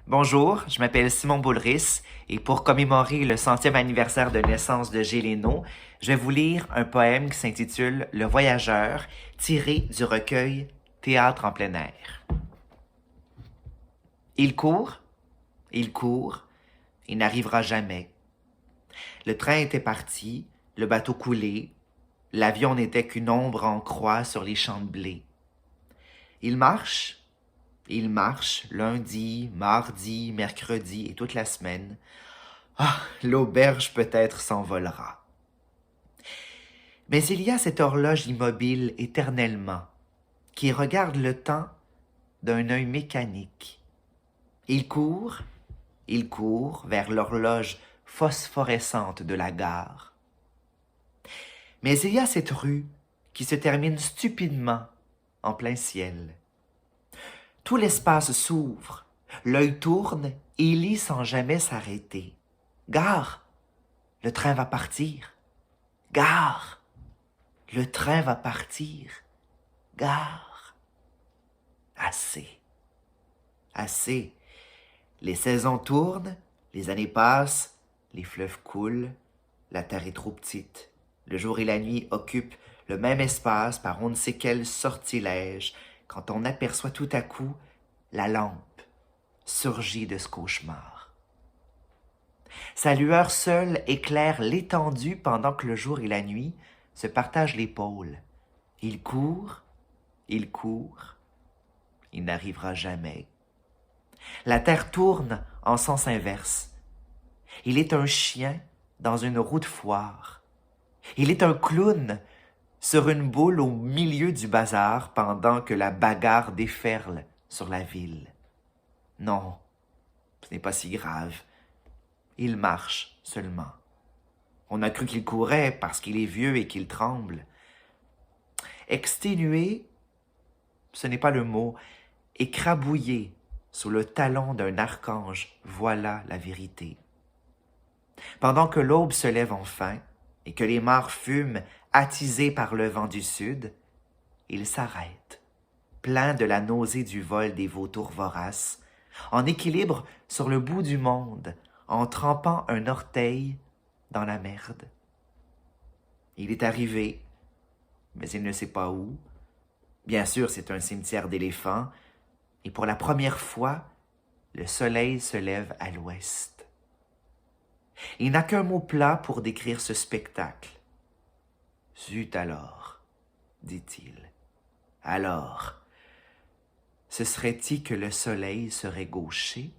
Bonjour, je m'appelle Simon Boulris et pour commémorer le 100e anniversaire de naissance de Géléno, je vais vous lire un poème qui s'intitule Le Voyageur, tiré du recueil Théâtre en plein air. Il court, il n'arrivera jamais. Le train était parti, le bateau coulé, l'avion n'était qu'une ombre en croix sur les champs de blé. Il marche, lundi, mardi, mercredi et toute la semaine. Ah, l'auberge peut-être s'envolera. Mais il y a cette horloge immobile éternellement, qui regarde le temps d'un œil mécanique. Il court vers l'horloge phosphorescente de la gare. Mais il y a cette rue qui se termine stupidement en plein ciel. Tout l'espace s'ouvre, l'œil tourne et lit sans jamais s'arrêter. Gare, le train va partir. Gare, le train va partir. Gare. Assez. Assez. Les saisons tournent, les années passent, les fleuves coulent, la terre est trop petite. Le jour et la nuit occupent le même espace par on ne sait quel sortilège, quand on aperçoit tout à coup la lampe surgit de ce cauchemar. Sa lueur seule éclaire l'étendue pendant que le jour et la nuit se partagent l'épaule. Il court, il n'arrivera jamais. La terre tourne en sens inverse. Il est un chien dans une roue de foire. Il est un clown sur une boule au milieu du bazar pendant que la bagarre déferle sur la ville. Non, ce n'est pas si grave. Il marche seulement. On a cru qu'il courait parce qu'il est vieux et qu'il tremble. Exténué, ce n'est pas le mot, écrabouillé sous le talon d'un archange, voilà la vérité. Pendant que l'aube se lève enfin et que les mares fument, attisées par le vent du sud, il s'arrête, plein de la nausée du vol des vautours voraces, en équilibre sur le bout du monde, en trempant un orteil dans la merde. Il est arrivé, mais il ne sait pas où. Bien sûr, c'est un cimetière d'éléphants, et pour la première fois, le soleil se lève à l'ouest. Il n'a qu'un mot plat pour décrire ce spectacle. Zut alors, dit-il. Alors, ce serait-il que le soleil serait gaucher?